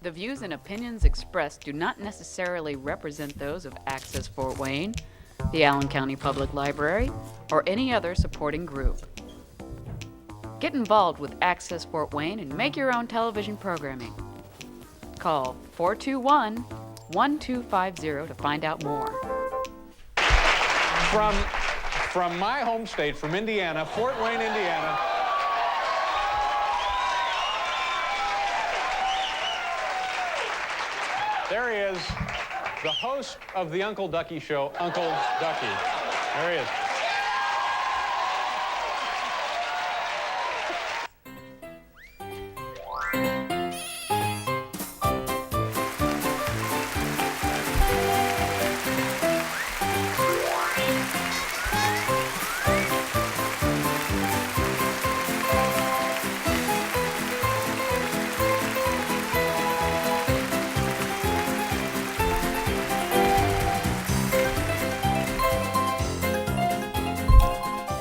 The views and opinions expressed do not necessarily represent those of Access Fort Wayne, the Allen County Public Library, or any other supporting group. Get involved with Access Fort Wayne and make your own television programming. Call 421-1250 to find out more. From my home state, from Indiana, Fort Wayne, Indiana. There he is, the host of the Uncle Ducky Show, Uncle Ducky. There he is.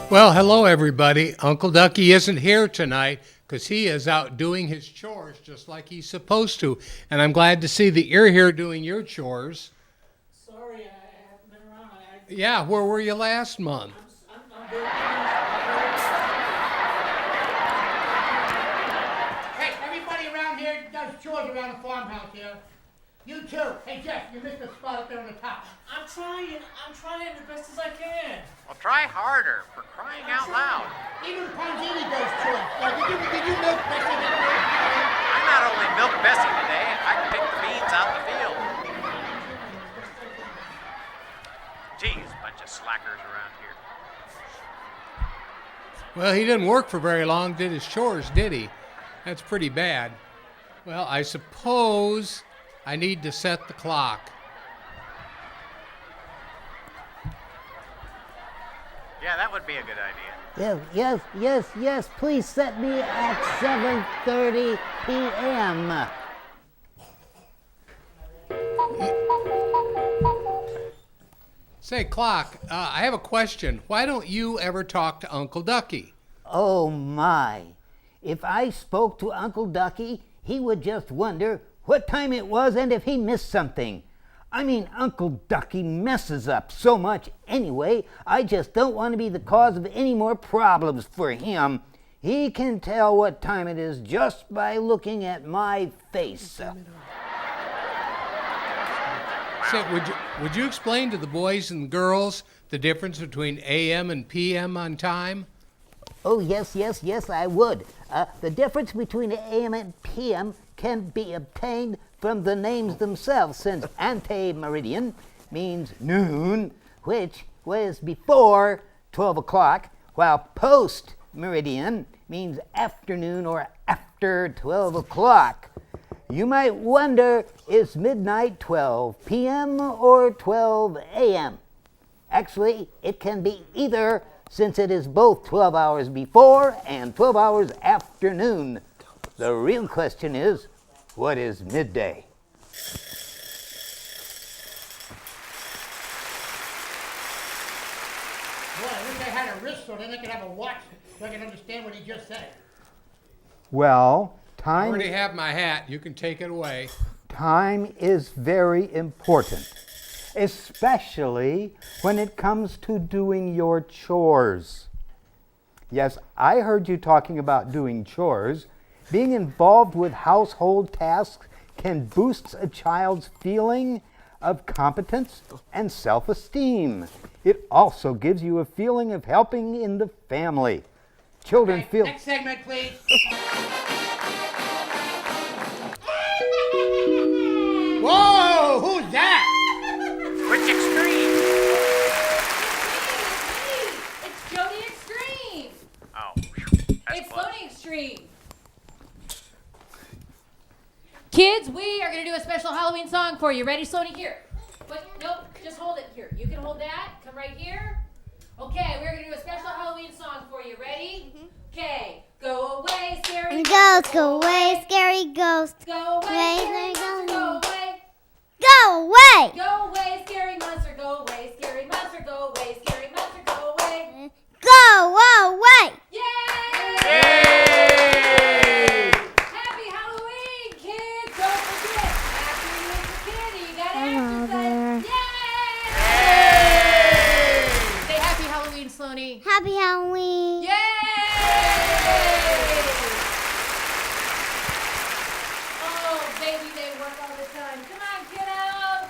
Well, hello, everybody. Uncle Ducky isn't here tonight because he is out doing his chores just like he's supposed to. And I'm glad to see that you're here doing your chores. Sorry, I haven't been around. Yeah, where were you last month? Hey, everybody around here does chores around the farmhouse here. You too. Hey, Jeff, you missed a spot up there on the top. I'm trying the best as I can. Well, try harder, for crying out loud. Even Pongini does chores. Did you milk Bessie today? I not only milked Bessie today, I picked the beans out the field. Geez, bunch of slackers around here. Well, he didn't work for very long, did his chores, did he? That's pretty bad. Well, I suppose I need to set the clock. Yeah, that would be a good idea. Yes. Please set me at 7:30 p.m. Say, clock, I have a question. Why don't you ever talk to Uncle Ducky? Oh my. If I spoke to Uncle Ducky, he would just wonder what time it was and if he missed something. I mean, Uncle Ducky messes up so much anyway, I just don't want to be the cause of any more problems for him. He can tell what time it is just by looking at my face. Say, would you explain to the boys and girls the difference between AM and PM on time? Oh, yes, I would. The difference between AM and PM can be obtained from the names themselves, since ante-meridian means noon, which was before 12 o'clock, while post-meridian means afternoon or after 12 o'clock. You might wonder, is midnight 12 p.m. or 12 a.m.? Actually, it can be either, since it is both 12 hours before and 12 hours after noon. The real question is, what is midday? Boy, I wish I had a wrist so then I could have a watch so I can understand what he just said. Well, I already have my hat. You can take it away. time is very important, especially when it comes to doing your chores. Yes, I heard you talking about doing chores. Being involved with household tasks can boost a child's feeling of competence and self-esteem. It also gives you a feeling of helping in the family. Children Okay, feel... next segment, please. Whoa, who's that? Which extreme? It's Jody Extreme. Oh, phew, that's It's close. Floating Extreme. Kids, we are going to do a special Halloween song for you. Ready, Sony? Here. But nope, just hold it here. You can hold that. Come right here. Okay, we're going to do a special Halloween song for you. Ready? Okay. Go away, scary Ghost, go away, scary ghost. Go away, Away, scary go monster. Go away. Go away! Go away, scary monster. Go away, scary monster. Go away, scary monster. Go away. Go away! Yay! Yay! Happy Halloween, kids! Don't forget work all the time. Come on, kiddos.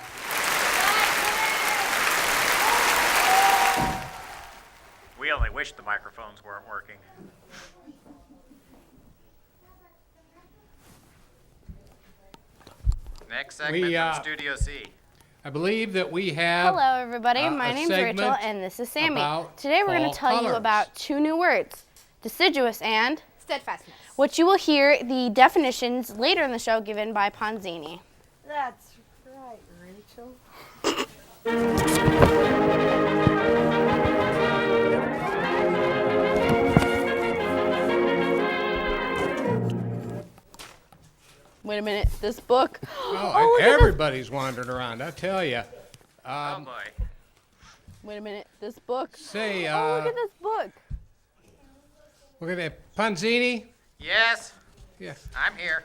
We only wish the microphones weren't working. Next segment from Studio C. I believe that we have Hello, everybody. My a name's Rachel, segment and this is Sammy. about Today, we're going fall to tell you colors. about two new words, deciduous and Steadfastness. which you will hear the definitions later in the show given by Ponzini. That's right, Rachel. Wait a minute, this book. Oh, everybody's wandering around, I tell you. Oh boy. Wait a minute, this book. Say, Oh, look at this book. we're gonna Ponzini. Yes, Yes. I'm here.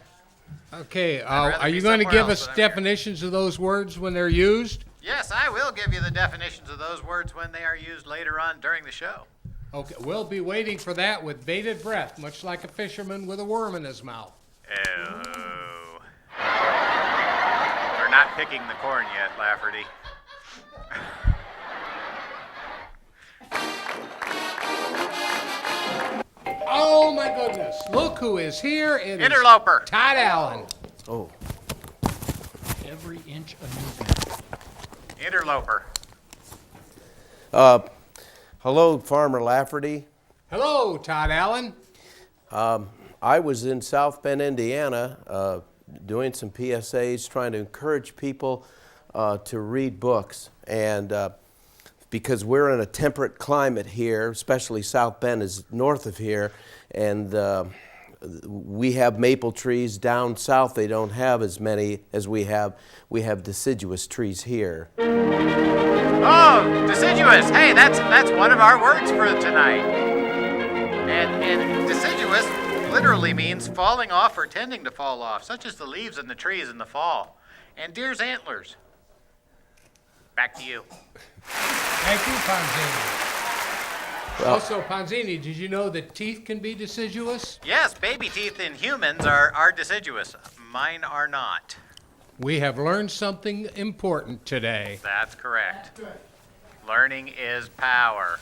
Okay. rather Are be you going to somewhere give else, us but I'm here. definitions of those words when they're used? Yes, I will give you the definitions of those words when they are used later on during the show. Okay. We'll be waiting for that with bated breath, much like a fisherman with a worm in his mouth. Oh. We're not picking the corn yet, Lafferty. Oh my goodness! Look who is here! It is Interloper. Todd Allen. Oh, Every inch a newbie. Interloper. hello, Farmer Lafferty. Hello, Todd Allen. I was in South Bend, Indiana, doing some PSAs, trying to encourage people to read books. And because we're in a temperate climate here, especially South Bend is north of here, and we have maple trees. Down south, they don't have as many as we have. We have deciduous trees here. Oh, deciduous. Hey, that's one of our words for tonight. And deciduous literally means falling off or tending to fall off, such as the leaves in the trees in the fall. And deer's antlers. Back to you. Thank you, Ponzini. Also, Ponzini, did you know that teeth can be deciduous? Yes, baby teeth in humans are deciduous. Mine are not. We have learned something important today. That's correct. Learning is power.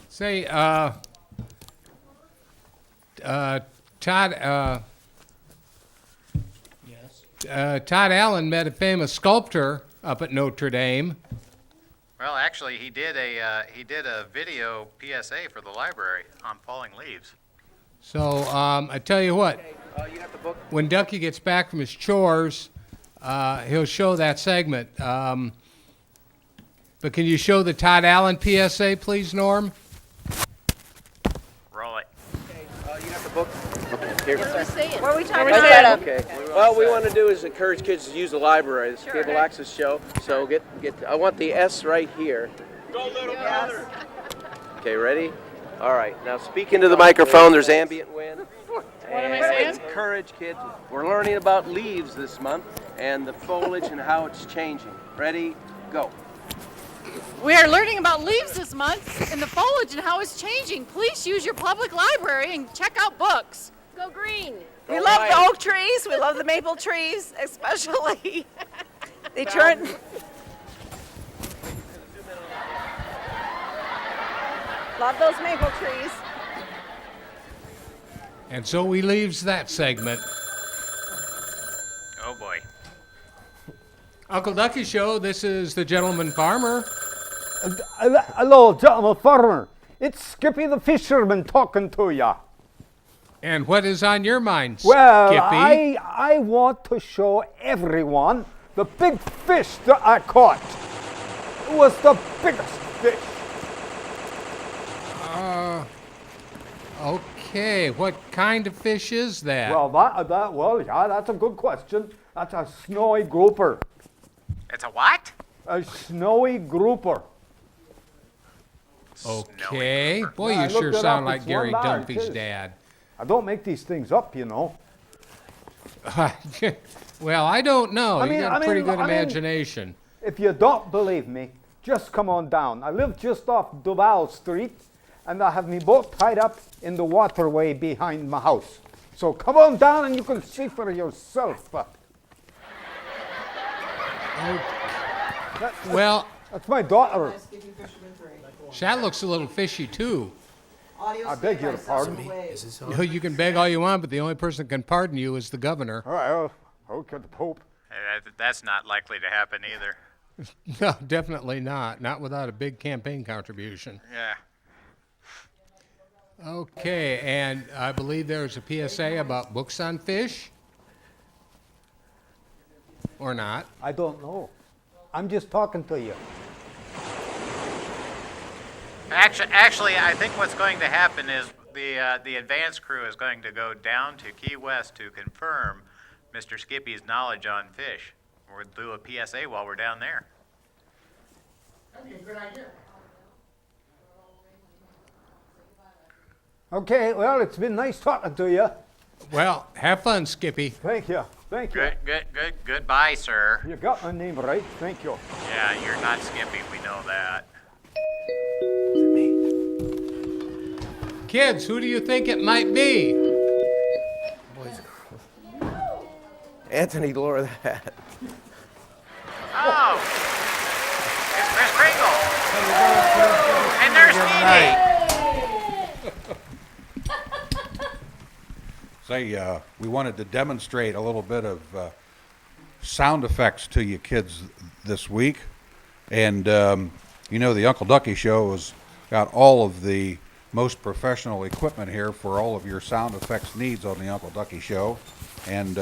Say, Todd, Yes. Todd Allen met a famous sculptor up at Notre Dame. Well, actually, he did a video PSA for the library on falling leaves. So I tell you what, when Ducky gets back from his chores, he'll show that segment. But can you show the Todd Allen PSA, please, Norm? Roll it. You got the book? Okay, here. What are we talking about? Okay. Well, what we want to do is encourage kids to use the library. It's a cable access show. So get. I want the S right here. Go, little brother. Okay, ready? All right. Now speak into the microphone. There's ambient wind. What am I saying? Encourage kids. We're learning about leaves this month and the foliage and how it's changing. Ready? Go. We are learning about leaves this month and the foliage and how it's changing. Please use your public library and check out books. Go green. We love the oak trees. We love the maple trees, especially. They turn. Love those maple trees. And so we leaves that segment. Oh boy. Uncle Ducky Show, this is the Gentleman Farmer. Hello, gentleman farmer. It's Skippy the fisherman talking to ya. And what is on your mind, Well, Skippy? I want to show everyone the big fish that I caught. It was the biggest fish. Okay, what kind of fish is that? Well, yeah, that's a good question. That's a snowy grouper. It's a what? A snowy grouper. Okay. Boy, Yeah, I you sure looked it sound up. like It's Gary $1 Dunphy's too. dad. I don't make these things up, you know. Well, I don't know. You got a pretty good I mean, imagination. if you don't believe me, just come on down. I live just off Duval Street, and I have me boat tied up in the waterway behind my house. So come on down and you can see for yourself. Well, That's my daughter. that looks a little fishy too. I beg your pardon. No, you can beg all you want, but the only person that can pardon you is the governor. All right, okay, the Pope. That's not likely to happen either. No, definitely not. Not without a big campaign contribution. Yeah. Okay, and I believe there's a PSA about books on fish? Or not? I don't know. I'm just talking to you. Actually, I think what's going to happen is the advance crew is going to go down to Key West to confirm Mr. Skippy's knowledge on fish. We'll do a PSA while we're down there. That'd be a good idea. Okay, well, it's been nice talking to you. Well, have fun, Skippy. Thank you. Thank you. Goodbye, sir. You got my name right. Thank you. Yeah, you're not Skippy, we know that. Kids, who do you think it might be? Boys and girls. Anthony, lower that. Oh! It's Chris Kringle! And there's Dee Dee! Say, we wanted to demonstrate a little bit of sound effects to you kids this week. And, you know, the Uncle Ducky Show has got all of the most professional equipment here for all of your sound effects needs on the Uncle Ducky Show. And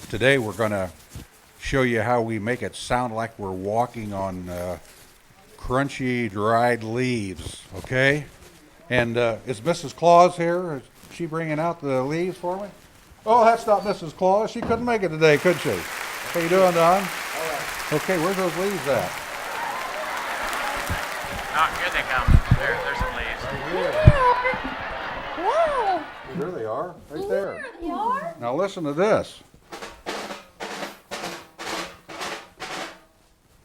today we're going to show you how we make it sound like we're walking on crunchy, dried leaves, okay? And is Mrs. Claus here? Is she bringing out the leaves for me? Oh, that's not Mrs. Claus. She couldn't make it today, could she? How you doing, Don? All right. Okay, where's those leaves at? Oh, here they come. There's some leaves. Whoa! There they are, right there. They are? Now listen to this.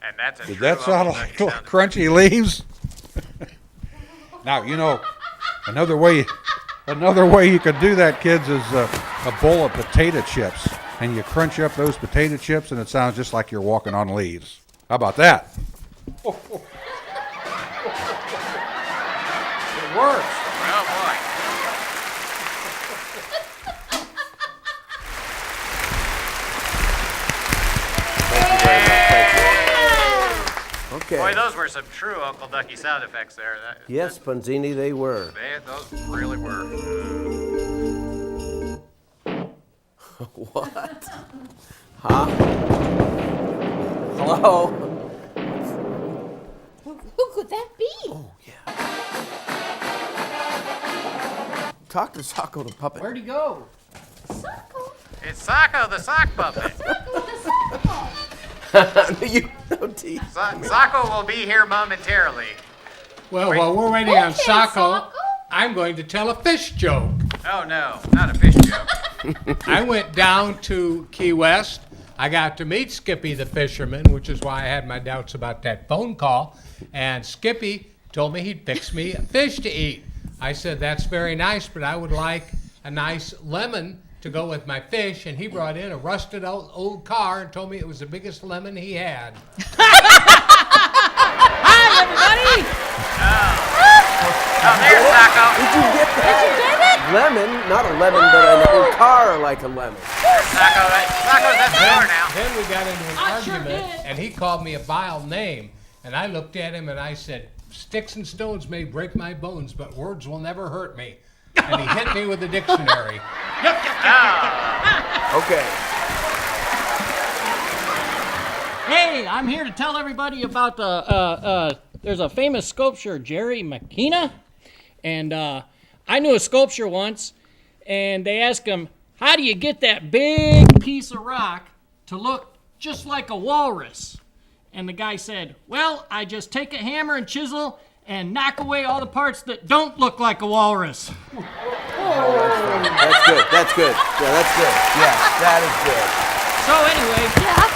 And that's a Did true that sound Uncle like Ducky sound crunchy leaves? Now, you know, another way you could do that, kids, is a bowl of potato chips. And you crunch up those potato chips, and it sounds just like you're walking on leaves. How about that? It works. Oh, boy. Okay. Boy, those were some true Uncle Ducky sound effects there. Yes, Punzini, they were. Those really were. What? Huh? Hello? Who could that be? Oh, yeah. Talk to Socko the puppet. Where'd he go? Socko? It's Socko the sock puppet. Socko the sock. You no teeth. Socko will be here momentarily. Well, while we're waiting on Okay, Socko, Socko. I'm going to tell a fish joke. Oh, no, not a fish joke. I went down to Key West. I got to meet Skippy the fisherman, which is why I had my doubts about that phone call. And Skippy told me he'd fix me a fish to eat. I said, that's very nice, but I would like a nice lemon to go with my fish. And he brought in a rusted old car and told me it was the biggest lemon he had. Hi, everybody! Oh, there's Socko. Did you get that? Did you get it? Lemon, not a lemon, but an old car like a lemon. Socko's at the door now. Then we got into an I sure argument, did. and he called me a vile name. And I looked at him and I said, sticks and stones may break my bones, but words will never hurt me. And he hit me with a dictionary. Okay. Hey, I'm here to tell everybody about there's a famous sculptor, Jerry McKenna, and I knew a sculptor once, and they asked him, how do you get that big piece of rock to look just like a walrus? And the guy said, well, I just take a hammer and chisel and knock away all the parts that don't look like a walrus. That's good. That's good. Yeah, that's good. Yeah, that So anyway, is good.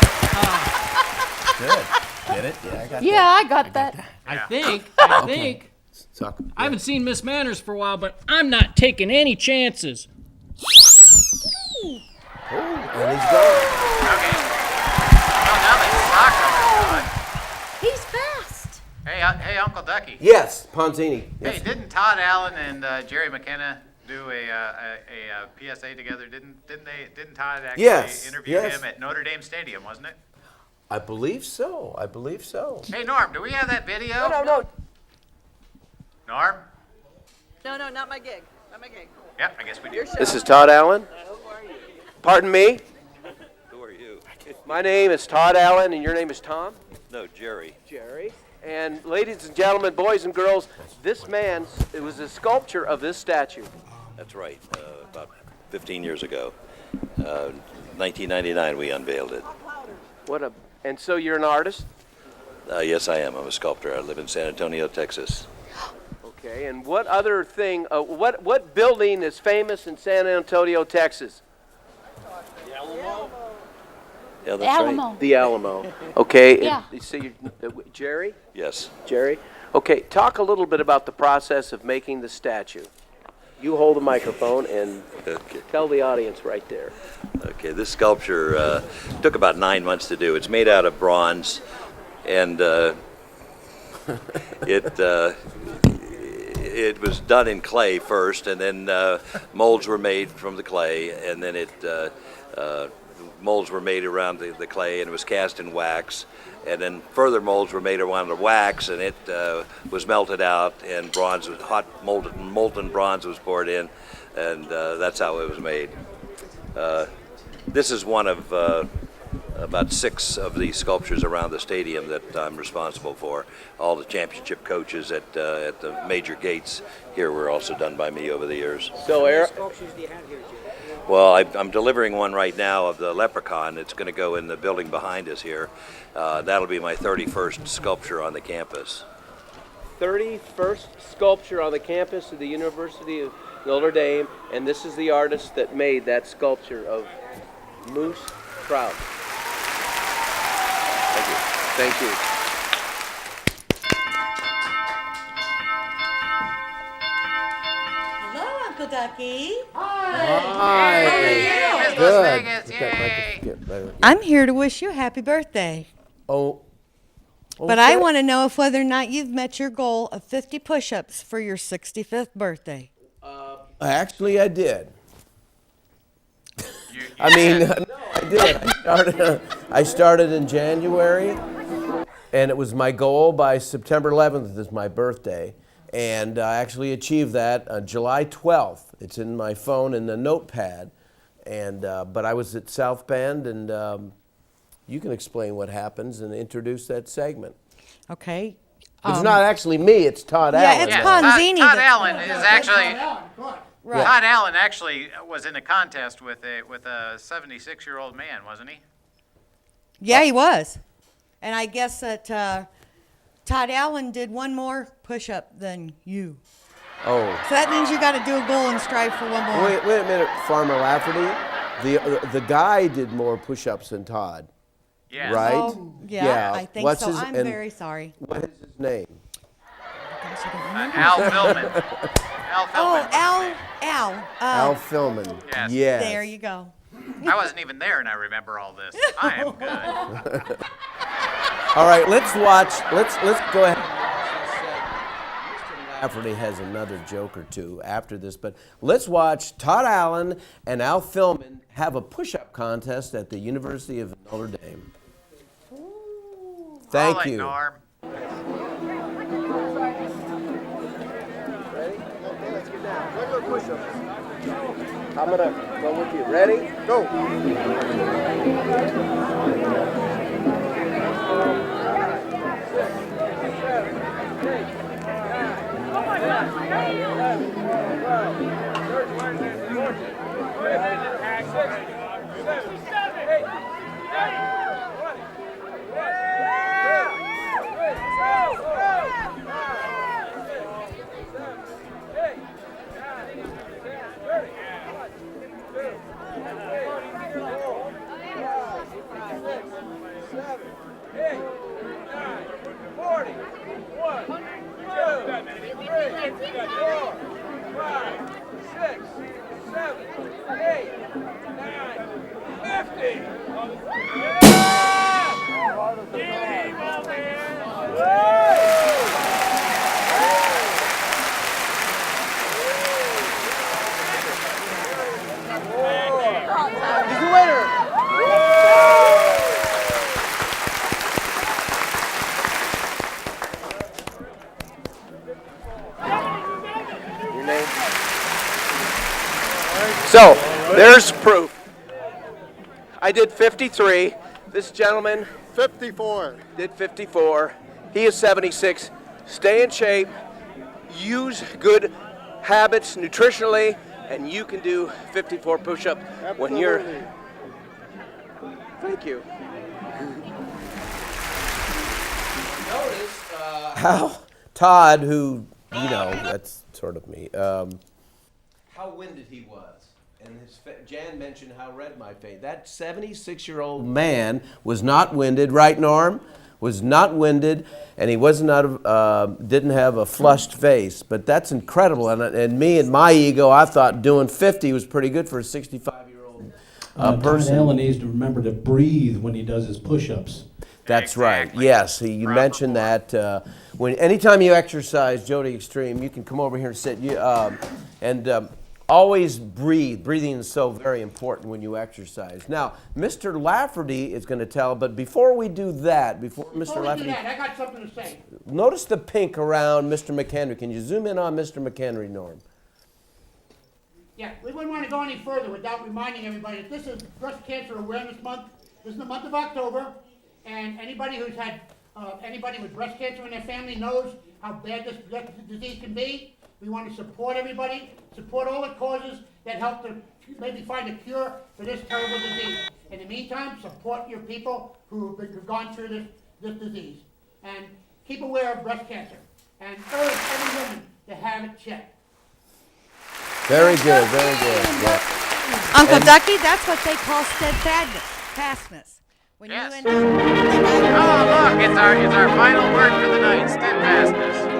Good. Get it? Yeah, I got Yeah, I got that. I think Suck. I haven't seen Miss Manners for a while, but I'm not taking any chances. And he's gone. Okay. Well, now that Socko Uncle Ducky. Yes, Ponzini. Yes. Hey, didn't Todd Allen and Jerry McKenna do a PSA together? Didn't Todd actually interview him at Notre Dame Stadium, wasn't it? I believe so. I believe so. Hey, Norm, do we have that video? No. Norm? No, not my gig. Not my gig. Yeah, I guess we do. This is Todd Allen. Who are you? Pardon me? Who are you? My name is Todd Allen, and your name is Tom? No, Jerry. Jerry. And ladies and gentlemen, boys and girls, it was a sculpture of this statue. That's right. About 15 years ago. 1999 we unveiled it. And so you're an artist? Yes, I am. I'm a sculptor. I live in San Antonio, Texas. Okay, and what other thing, what building is famous in San Antonio, Texas? The Alamo. Yeah, that's The Alamo. right. The Alamo. Okay, Yeah. so Jerry? Yes. Jerry? Okay, talk a little bit about the process of making the statue. You hold the microphone and tell the audience right there. Okay, this sculpture took about 9 months to do. It's made out of bronze, and it was done in clay first, and then molds were made from the clay, and then molds were made around the clay, and it was cast in wax, and then further molds were made around the wax, and it was melted out, and bronze was molten bronze was poured in, and that's how it was made. This is one of about 6 of these sculptures around the stadium that I'm responsible for. All the championship coaches at the major gates here were also done by me over the years. So, Eric, well, I'm delivering one right now of the leprechaun. It's going to go in the building behind us here. That'll be my 31st sculpture on the campus. 31st sculpture on the campus of the University of Notre Dame, and this is the artist that made that sculpture of Moose Trout. Thank you. Hello, Uncle Ducky. Hi. Miss Las Vegas, yay! I'm here to wish you a happy birthday. Oh. But I want to know if whether or not you've met your goal of 50 push-ups for your 65th birthday. Actually, I did. I mean, no, I did. I started in January, and it was my goal by September 11th is my birthday, and I actually achieved that on July 12th. It's in my phone in the notepad, and but I was at South Bend, and you can explain what happens and introduce that segment. Okay. It's not actually me, it's Todd Allen. Yeah, it's Ponzini. Todd Allen is actually. Right. Todd Allen actually was in a contest with a 76-year-old man, wasn't he? Yeah, he was. And I guess that Todd Allen did one more push-up than you. Oh. So that means you got to do a goal and strive for one more. Wait a minute, Farmer Lafferty. The guy did more push-ups than Todd. Yes. Right? Oh, yeah, I think What's so. his- I'm and very sorry. What is his name? Gosh, I don't remember. Al Philman. Al Philman. Oh, Al Philman. Yes. Yes. There you go. I wasn't even there, and I remember all this. I am good. All right, let's watch. Let's go ahead. Mr. Lafferty has another joke or two after this, but let's watch Todd Allen and Al Philman have a push-up contest at the University of Notre Dame. Thank All right, you. Norm. Ready? Okay, let's get down. Regular push-ups. I'm gonna go with you. Ready? Go. There's proof. I did 53. This gentleman 54. did 54. He is 76. Stay in shape. Use good habits nutritionally, and you can do 54 push-ups when you're. Thank you. Notice how Todd, who, that's sort of me, how winded he was. And Jan mentioned how red my face. That 76-year-old man was not winded, right, Norm? Was not winded, and he didn't have a flushed face. But that's incredible. And me and my ego, I thought doing 50 was pretty good for a 65-year-old person. Todd Allen needs to remember to breathe when he does his push-ups. That's right. Yes, you mentioned that. Anytime you exercise, Jody Extreme, you can come over here and sit. Always breathe. Breathing is so very important when you exercise. Now, Mr. Lafferty is going to tell, but before we do that, Mr. Lafferty, I got something to say. Notice the pink around Mr. McHenry. Can you zoom in on Mr. McHenry, Norm? Yeah, we wouldn't want to go any further without reminding everybody that this is Breast Cancer Awareness Month. This is the month of October, and anybody who's had anybody with breast cancer in their family knows how bad this disease can be. We want to support everybody, support all the causes that help to maybe find a cure for this terrible disease. In the meantime, support your people who've gone through this disease. And keep aware of breast cancer. And urge every woman to have it checked. Very good, very good. Yeah. Uncle Ducky, that's what they call steadfastness. When yes. you Oh, look, it's our final word for the night, steadfastness.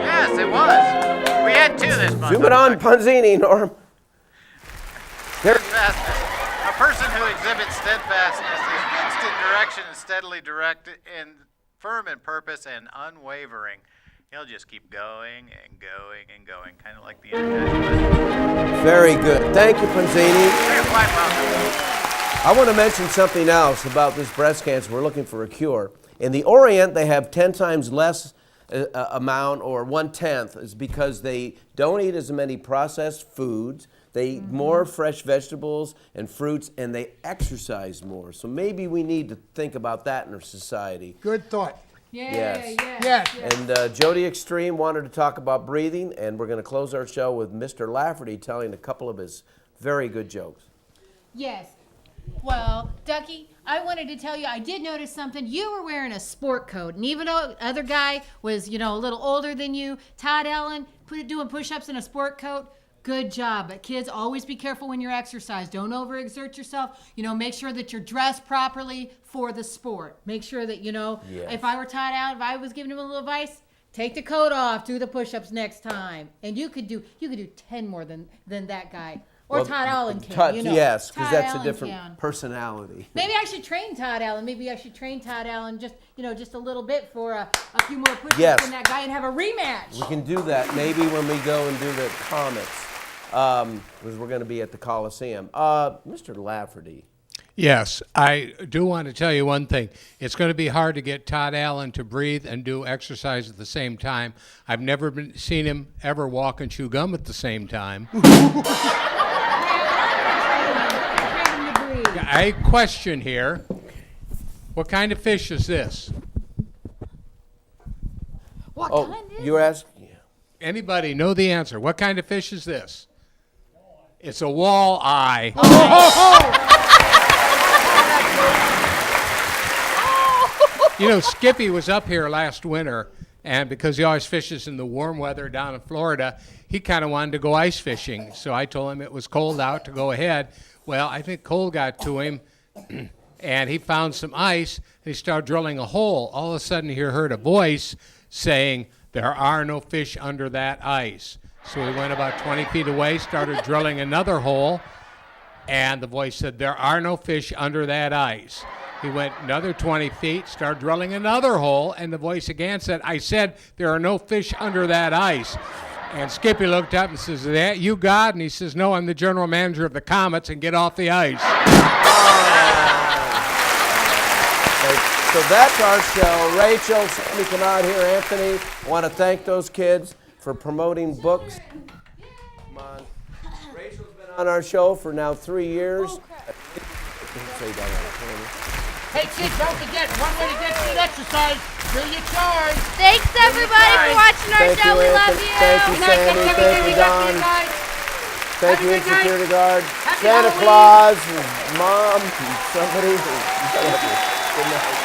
Yes, it was. We had two this month. Zoom it on Punzini, Norm. Steadfastness. A person who exhibits steadfastness is fixed in direction and steadily directed and firm in purpose and unwavering. He'll just keep going and going and going, kind of like the Energizer. Very good. Thank you, Punzini. You're quite welcome. I want to mention something else about this breast cancer. We're looking for a cure. In the Orient, they have 10 times less amount, or 1/10, is because they don't eat as many processed foods. They eat more fresh vegetables and fruits, and they exercise more. So maybe we need to think about that in our society. Good thought. Yes. Yes. And Jody Extreme wanted to talk about breathing, and we're going to close our show with Mr. Lafferty telling a couple of his very good jokes. Yes. Well, Ducky, I wanted to tell you, I did notice something. You were wearing a sport coat, and even though the other guy was, a little older than you, Todd Allen, doing push-ups in a sport coat, good job. But kids, always be careful when you're exercise. Don't overexert yourself. Make sure that you're dressed properly for the sport. Make sure that, Yes. if I were Todd Allen, if I was giving him a little advice, take the coat off, do the push-ups next time. And you could do 10 more than that guy. Or Todd Allen can, Yes, because Todd that's Allen a different can. personality. Maybe I should train Todd Allen. Maybe I should train Todd Allen just a little bit for a few more push-ups Yes. than that guy and have a rematch. We can do that maybe when we go and do the comics, because we're going to be at the Coliseum. Mr. Lafferty. Yes, I do want to tell you one thing. It's going to be hard to get Todd Allen to breathe and do exercise at the same time. I've never seen him ever walk and chew gum at the same time. I question here, what kind of fish is this? What kind is you asked? Anybody know the answer? What kind of fish is this? It's a walleye. Skippy was up here last winter, and because he always fishes in the warm weather down in Florida, he kind of wanted to go ice fishing. So I told him it was cold out to go ahead. Well, I think cold got to him, and he found some ice, and he started drilling a hole. All of a sudden, he heard a voice saying, "There are no fish under that ice." So he went about 20 feet away, started drilling another hole, and the voice said, "There are no fish under that ice." He went another 20 feet, started drilling another hole, and the voice again said, "I said there are no fish under that ice." And Skippy looked up and says, "Is that you, God?" And he says, "No, I'm the general manager of the Comets, and get off the ice." So that's our show. Rachel, Sammy, come out here. Anthony, I want to thank those kids for promoting books. Come on. Rachel's been on our show for now 3 years. Hey kids, don't forget, one way to get good exercise, do your chores. Thanks everybody for watching our show. We love you. Thank you, Sandy. Thank you, Don. Thank you, Have a good night. Security Guard. Happy Santa Halloween. Claus, Mom, somebody. Good night.